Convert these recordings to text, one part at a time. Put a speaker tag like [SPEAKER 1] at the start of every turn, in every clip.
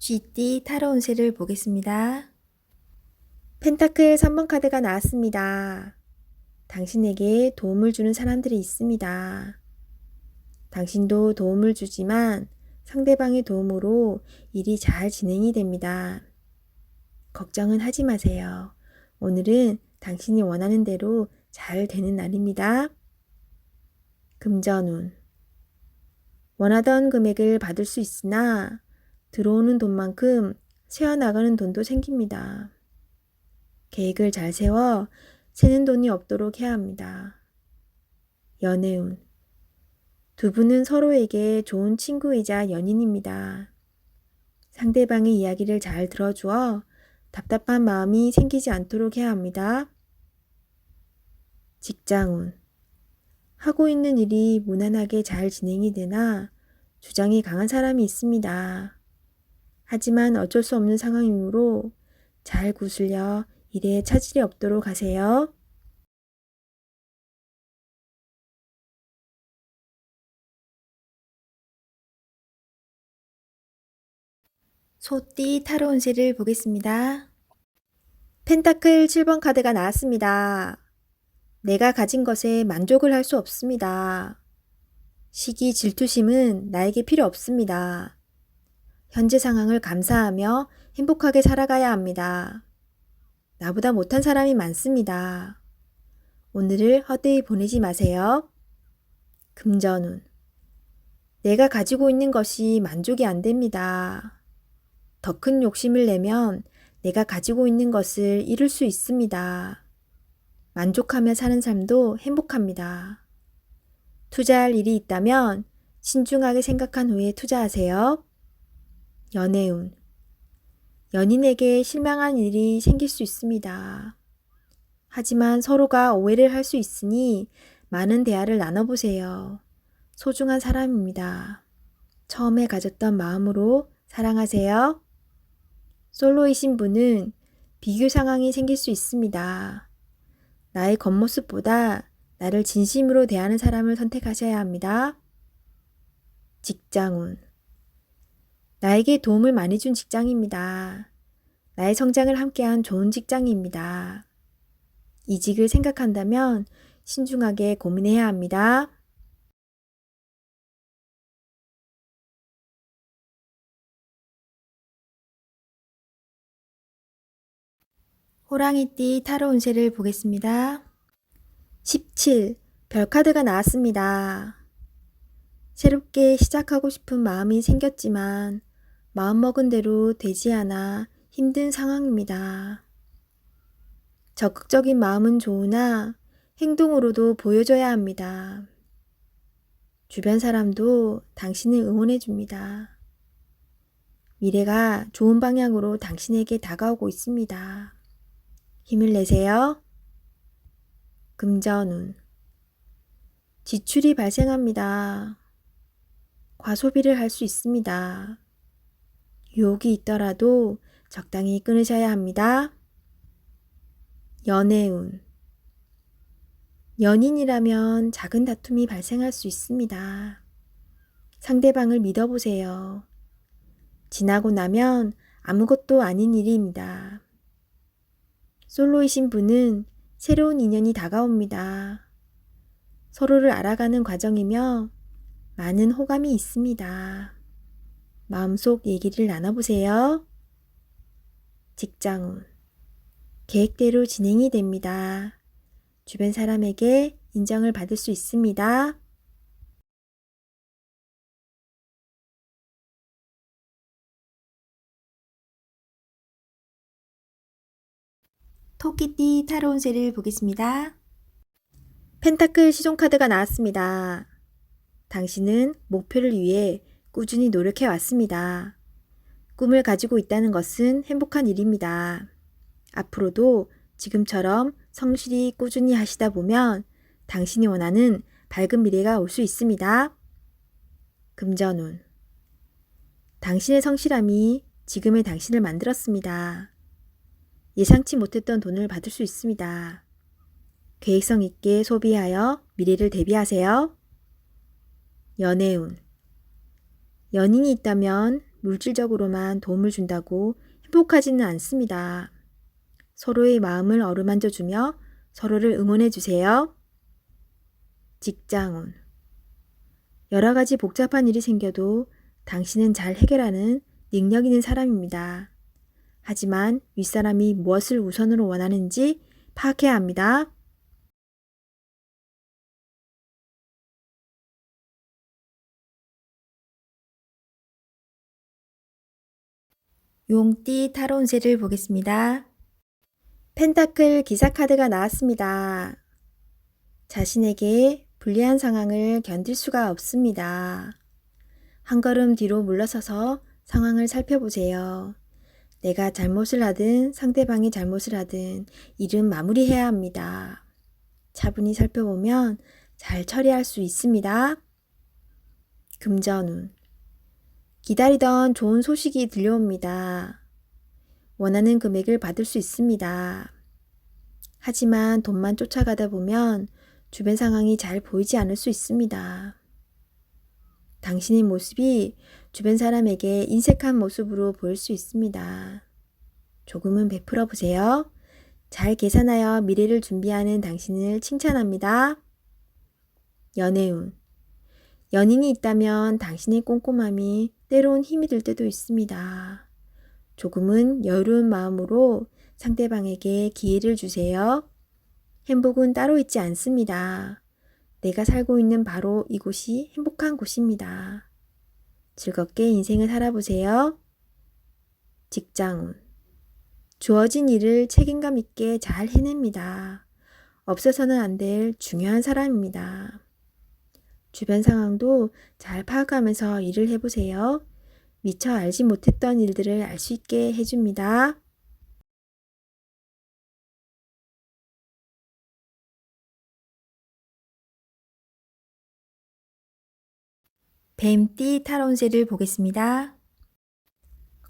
[SPEAKER 1] 쥐띠 타로 운세를 보겠습니다. 펜타클 3번 카드가 나왔습니다. 당신에게 도움을 주는 사람들이 있습니다. 당신도 도움을 주지만 상대방의 도움으로 일이 잘 진행이 됩니다. 걱정은 하지 마세요. 오늘은 당신이 원하는 대로 잘 되는 날입니다. 금전운. 원하던 금액을 받을 수 있으나 들어오는 돈만큼 새어나가는 돈도 생깁니다. 계획을 잘 세워 새는 돈이 없도록 해야 합니다. 연애운. 두 분은 서로에게 좋은 친구이자 연인입니다. 상대방의 이야기를 잘 들어주어 답답한 마음이 생기지 않도록 해야 합니다. 직장운. 하고 있는 일이 무난하게 잘 진행이 되나 주장이 강한 사람이 있습니다. 하지만 어쩔 수 없는 상황이므로 잘 구슬려 일에 차질이 없도록 하세요. 소띠 타로 운세를 보겠습니다. 펜타클 7번 카드가 나왔습니다. 내가 가진 것에 만족을 할 수 없습니다. 시기 질투심은 나에게 필요 없습니다. 현재 상황을 감사하며 행복하게 살아가야 합니다. 나보다 못한 사람이 많습니다. 오늘을 헛되이 보내지 마세요. 금전운. 내가 가지고 있는 것이 만족이 안 됩니다. 더 큰 욕심을 내면 내가 가지고 있는 것을 잃을 수 있습니다. 만족하며 사는 삶도 행복합니다. 투자할 일이 있다면 신중하게 생각한 후에 투자하세요. 연애운. 연인에게 실망한 일이 생길 수 있습니다. 하지만 서로가 오해를 할 수 있으니 많은 대화를 나눠보세요. 소중한 사람입니다. 처음에 가졌던 마음으로 사랑하세요. 솔로이신 분은 비교 상황이 생길 수 있습니다. 나의 겉모습보다 나를 진심으로 대하는 사람을 선택하셔야 합니다. 직장운. 나에게 도움을 많이 준 직장입니다. 나의 성장을 함께한 좋은 직장입니다. 이직을 생각한다면 신중하게 고민해야 합니다. 호랑이띠 타로 운세를 보겠습니다. 17. 별카드가 나왔습니다. 새롭게 시작하고 싶은 마음이 생겼지만 마음먹은 대로 되지 않아 힘든 상황입니다. 적극적인 마음은 좋으나 행동으로도 보여줘야 합니다. 주변 사람도 당신을 응원해 줍니다. 미래가 좋은 방향으로 당신에게 다가오고 있습니다. 힘을 내세요. 금전운. 지출이 발생합니다. 과소비를 할 수 있습니다. 유혹이 있더라도 적당히 끊으셔야 합니다. 연애운. 연인이라면 작은 다툼이 발생할 수 있습니다. 상대방을 믿어보세요. 지나고 나면 아무것도 아닌 일입니다. 솔로이신 분은 새로운 인연이 다가옵니다. 서로를 알아가는 과정이며 많은 호감이 있습니다. 마음속 얘기를 나눠보세요. 직장운. 계획대로 진행이 됩니다. 주변 사람에게 인정을 받을 수 있습니다. 토끼띠 타로 운세를 보겠습니다. 펜타클 시종카드가 나왔습니다. 당신은 목표를 위해 꾸준히 노력해 왔습니다. 꿈을 가지고 있다는 것은 행복한 일입니다. 앞으로도 지금처럼 성실히 꾸준히 하시다 보면 당신이 원하는 밝은 미래가 올 수 있습니다. 금전운. 당신의 성실함이 지금의 당신을 만들었습니다. 예상치 못했던 돈을 받을 수 있습니다. 계획성 있게 소비하여 미래를 대비하세요. 연애운. 연인이 있다면 물질적으로만 도움을 준다고 행복하지는 않습니다. 서로의 마음을 어루만져 주며 서로를 응원해 주세요. 직장운. 여러 가지 복잡한 일이 생겨도 당신은 잘 해결하는 능력 있는 사람입니다. 하지만 윗사람이 무엇을 우선으로 원하는지 파악해야 합니다. 용띠 타로 운세를 보겠습니다. 펜타클 기사 카드가 나왔습니다. 자신에게 불리한 상황을 견딜 수가 없습니다. 한 걸음 뒤로 물러서서 상황을 살펴보세요. 내가 잘못을 하든 상대방이 잘못을 하든 일은 마무리해야 합니다. 차분히 살펴보면 잘 처리할 수 있습니다. 금전운. 기다리던 좋은 소식이 들려옵니다. 원하는 금액을 받을 수 있습니다. 하지만 돈만 쫓아가다 보면 주변 상황이 잘 보이지 않을 수 있습니다. 당신의 모습이 주변 사람에게 인색한 모습으로 보일 수 있습니다. 조금은 베풀어 보세요. 잘 계산하여 미래를 준비하는 당신을 칭찬합니다. 연애운. 연인이 있다면 당신의 꼼꼼함이 때론 힘이 들 때도 있습니다. 조금은 여유로운 마음으로 상대방에게 기회를 주세요. 행복은 따로 있지 않습니다. 내가 살고 있는 바로 이곳이 행복한 곳입니다. 즐겁게 인생을 살아보세요. 직장운. 주어진 일을 책임감 있게 잘 해냅니다. 없어서는 안 될 중요한 사람입니다. 주변 상황도 잘 파악하면서 일을 해보세요. 미처 알지 못했던 일들을 알 수 있게 해줍니다. 뱀띠 타로 운세를 보겠습니다.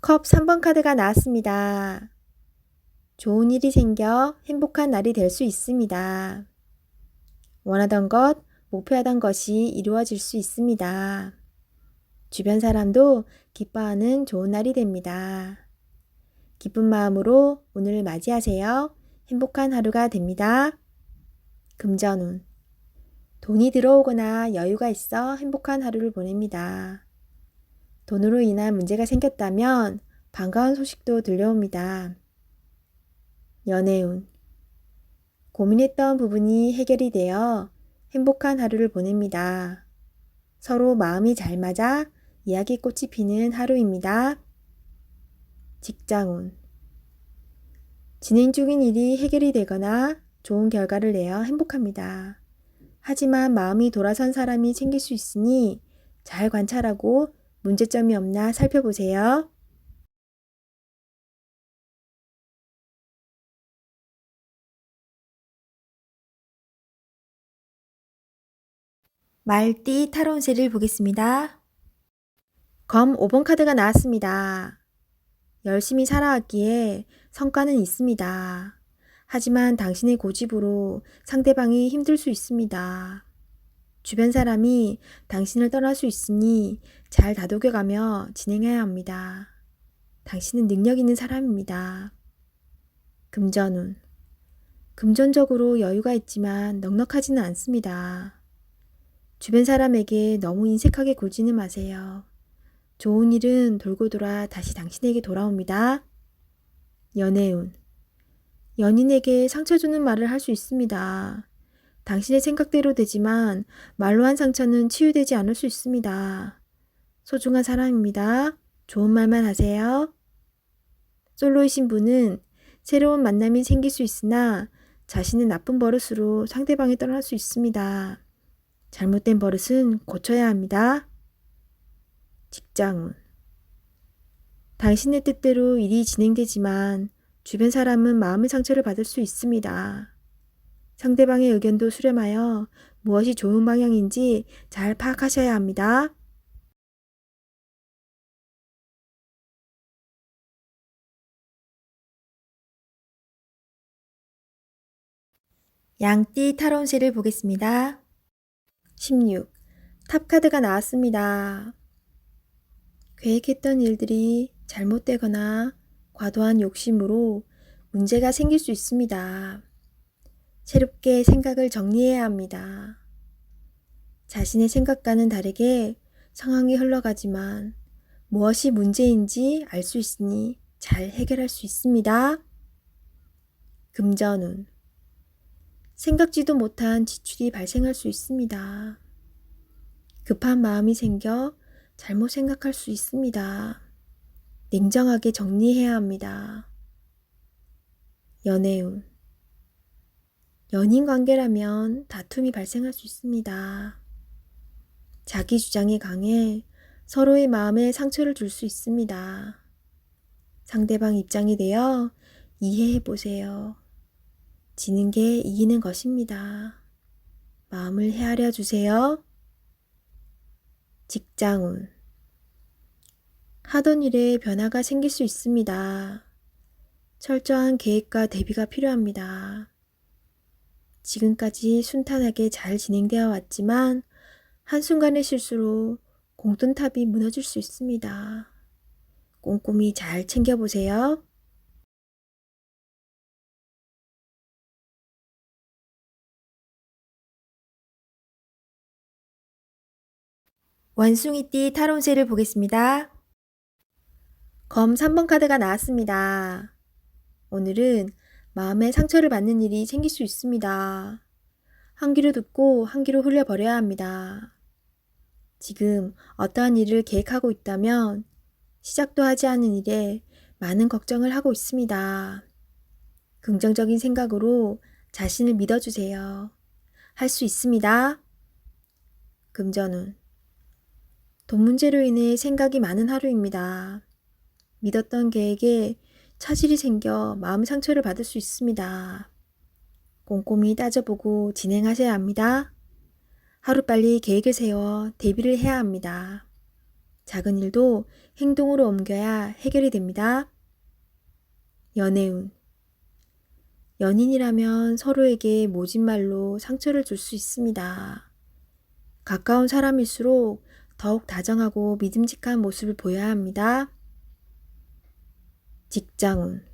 [SPEAKER 1] 컵 3번 카드가 나왔습니다. 좋은 일이 생겨 행복한 날이 될 수 있습니다. 원하던 것, 목표하던 것이 이루어질 수 있습니다. 주변 사람도 기뻐하는 좋은 날이 됩니다. 기쁜 마음으로 오늘을 맞이하세요. 행복한 하루가 됩니다. 금전운. 돈이 들어오거나 여유가 있어 행복한 하루를 보냅니다. 돈으로 인한 문제가 생겼다면 반가운 소식도 들려옵니다. 연애운. 고민했던 부분이 해결이 되어 행복한 하루를 보냅니다. 서로 마음이 잘 맞아 이야기꽃이 피는 하루입니다. 직장운. 진행 중인 일이 해결이 되거나 좋은 결과를 내어 행복합니다. 하지만 마음이 돌아선 사람이 생길 수 있으니 잘 관찰하고 문제점이 없나 살펴보세요. 말띠 타로 운세를 보겠습니다. 검 5번 카드가 나왔습니다. 열심히 살아왔기에 성과는 있습니다. 하지만 당신의 고집으로 상대방이 힘들 수 있습니다. 주변 사람이 당신을 떠날 수 있으니 잘 다독여가며 진행해야 합니다. 당신은 능력 있는 사람입니다. 금전운. 금전적으로 여유가 있지만 넉넉하지는 않습니다. 주변 사람에게 너무 인색하게 굴지는 마세요. 좋은 일은 돌고 돌아 다시 당신에게 돌아옵니다. 연애운. 연인에게 상처 주는 말을 할 수 있습니다. 당신의 생각대로 되지만 말로 한 상처는 치유되지 않을 수 있습니다. 소중한 사람입니다. 좋은 말만 하세요. 솔로이신 분은 새로운 만남이 생길 수 있으나 자신의 나쁜 버릇으로 상대방이 떠날 수 있습니다. 잘못된 버릇은 고쳐야 합니다. 직장운. 당신의 뜻대로 일이 진행되지만 주변 사람은 마음의 상처를 받을 수 있습니다. 상대방의 의견도 수렴하여 무엇이 좋은 방향인지 잘 파악하셔야 합니다. 양띠 타로 운세를 보겠습니다. 16. 탑 카드가 나왔습니다. 계획했던 일들이 잘못되거나 과도한 욕심으로 문제가 생길 수 있습니다. 새롭게 생각을 정리해야 합니다. 자신의 생각과는 다르게 상황이 흘러가지만 무엇이 문제인지 알 수 있으니 잘 해결할 수 있습니다. 금전운. 생각지도 못한 지출이 발생할 수 있습니다. 급한 마음이 생겨 잘못 생각할 수 있습니다. 냉정하게 정리해야 합니다. 연애운. 연인 관계라면 다툼이 발생할 수 있습니다. 자기 주장이 강해 서로의 마음에 상처를 줄 수 있습니다. 상대방 입장이 되어 이해해 보세요. 지는 게 이기는 것입니다. 마음을 헤아려 주세요. 직장운. 하던 일에 변화가 생길 수 있습니다. 철저한 계획과 대비가 필요합니다. 지금까지 순탄하게 잘 진행되어 왔지만 한순간의 실수로 공든탑이 무너질 수 있습니다. 꼼꼼히 잘 챙겨보세요. 원숭이띠 타로운세를 보겠습니다. 검 3번 카드가 나왔습니다. 오늘은 마음의 상처를 받는 일이 생길 수 있습니다. 한 귀로 듣고 한 귀로 흘려버려야 합니다. 지금 어떠한 일을 계획하고 있다면 시작도 하지 않은 일에 많은 걱정을 하고 있습니다. 긍정적인 생각으로 자신을 믿어주세요. 할 수 있습니다. 금전운. 돈 문제로 인해 생각이 많은 하루입니다. 믿었던 계획에 차질이 생겨 마음 상처를 받을 수 있습니다. 꼼꼼히 따져보고 진행하셔야 합니다. 하루빨리 계획을 세워 대비를 해야 합니다. 작은 일도 행동으로 옮겨야 해결이 됩니다. 연애운. 연인이라면 서로에게 모진 말로 상처를 줄 수 있습니다. 가까운 사람일수록 더욱 다정하고 믿음직한 모습을 보여야 합니다. 직장운.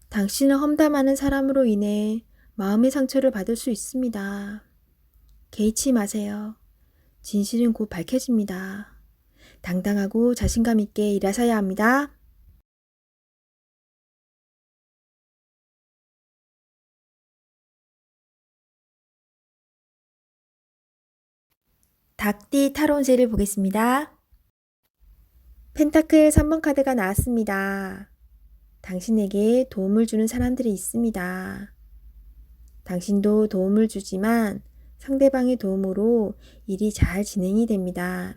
[SPEAKER 1] 당신을 험담하는 사람으로 인해 마음의 상처를 받을 수 있습니다. 개의치 마세요. 진실은 곧 밝혀집니다. 당당하고 자신감 있게 일하셔야 합니다. 닭띠 타로운세를 보겠습니다. 펜타클 3번 카드가 나왔습니다. 당신에게 도움을 주는 사람들이 있습니다. 당신도 도움을 주지만 상대방의 도움으로 일이 잘 진행이 됩니다.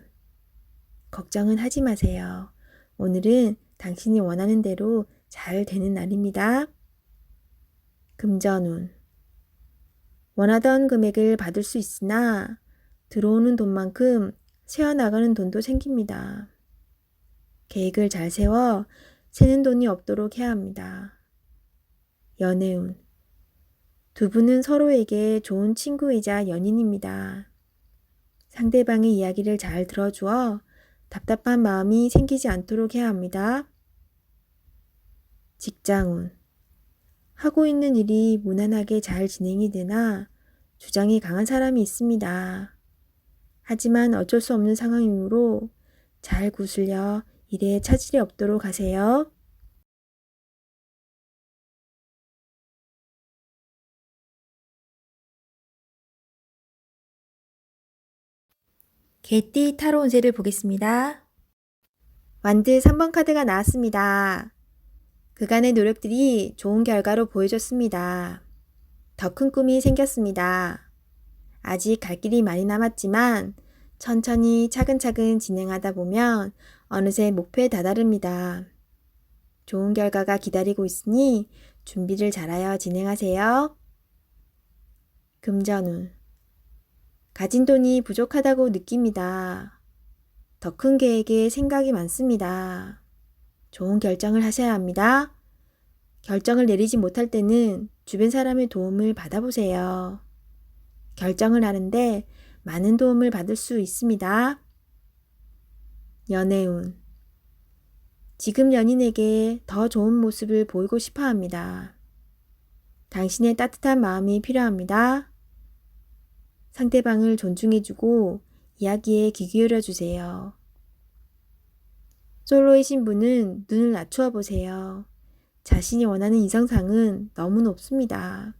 [SPEAKER 1] 걱정은 하지 마세요. 오늘은 당신이 원하는 대로 잘 되는 날입니다. 금전운. 원하던 금액을 받을 수 있으나 들어오는 돈만큼 새어나가는 돈도 생깁니다. 계획을 잘 세워 새는 돈이 없도록 해야 합니다. 연애운. 두 분은 서로에게 좋은 친구이자 연인입니다. 상대방의 이야기를 잘 들어주어 답답한 마음이 생기지 않도록 해야 합니다. 직장운. 하고 있는 일이 무난하게 잘 진행이 되나 주장이 강한 사람이 있습니다. 하지만 어쩔 수 없는 상황이므로 잘 구슬려 일에 차질이 없도록 하세요. 개띠 타로운세를 보겠습니다. 완드 3번 카드가 나왔습니다. 그간의 노력들이 좋은 결과로 보여줬습니다. 더 큰 꿈이 생겼습니다. 아직 갈 길이 많이 남았지만 천천히 차근차근 진행하다 보면 어느새 목표에 다다릅니다. 좋은 결과가 기다리고 있으니 준비를 잘하여 진행하세요. 금전운. 가진 돈이 부족하다고 느낍니다. 더 큰 계획에 생각이 많습니다. 좋은 결정을 하셔야 합니다. 결정을 내리지 못할 때는 주변 사람의 도움을 받아보세요. 결정을 하는데 많은 도움을 받을 수 있습니다. 연애운. 지금 연인에게 더 좋은 모습을 보이고 싶어 합니다. 당신의 따뜻한 마음이 필요합니다. 상대방을 존중해주고 이야기에 귀 기울여 주세요. 솔로의 신부는 눈을 낮추어 보세요. 자신이 원하는 이성상은 너무 높습니다.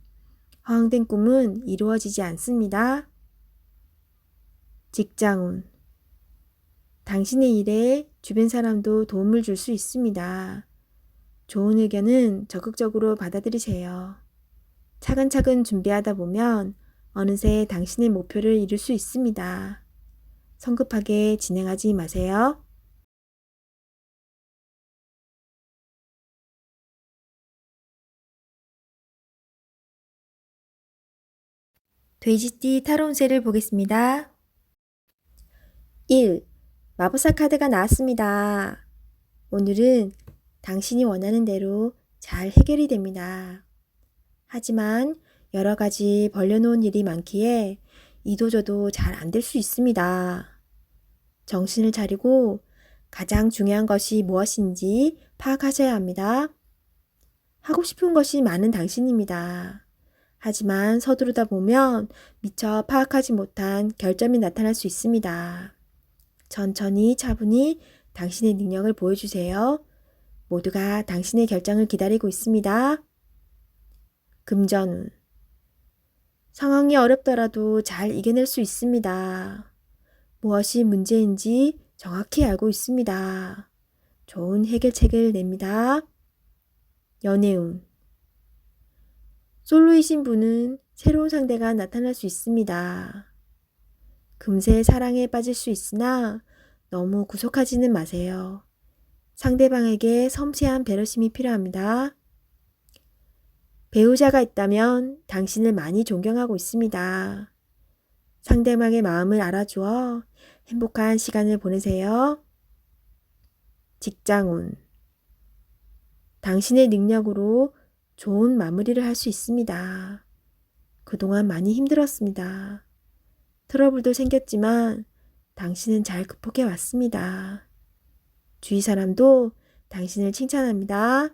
[SPEAKER 1] 허황된 꿈은 이루어지지 않습니다. 직장운. 당신의 일에 주변 사람도 도움을 줄 수 있습니다. 좋은 의견은 적극적으로 받아들이세요. 차근차근 준비하다 보면 어느새 당신의 목표를 이룰 수 있습니다. 성급하게 진행하지 마세요. 돼지띠 타로 운세를 보겠습니다. 1. 마법사 카드가 나왔습니다. 오늘은 당신이 원하는 대로 잘 해결이 됩니다. 하지만 여러 가지 벌려놓은 일이 많기에 이도저도 잘 안 될 수 있습니다. 정신을 차리고 가장 중요한 것이 무엇인지 파악하셔야 합니다. 하고 싶은 것이 많은 당신입니다. 하지만 서두르다 보면 미처 파악하지 못한 결점이 나타날 수 있습니다. 천천히 차분히 당신의 능력을 보여주세요. 모두가 당신의 결정을 기다리고 있습니다. 금전운. 상황이 어렵더라도 잘 이겨낼 수 있습니다. 무엇이 문제인지 정확히 알고 있습니다. 좋은 해결책을 냅니다. 연애운. 솔로이신 분은 새로운 상대가 나타날 수 있습니다. 금세 사랑에 빠질 수 있으나 너무 구속하지는 마세요. 상대방에게 섬세한 배려심이 필요합니다. 배우자가 있다면 당신을 많이 존경하고 있습니다. 상대방의 마음을 알아주어 행복한 시간을 보내세요. 직장운. 당신의 능력으로 좋은 마무리를 할 수 있습니다. 그동안 많이 힘들었습니다. 트러블도 생겼지만 당신은 잘 극복해 왔습니다. 주위 사람도 당신을 칭찬합니다.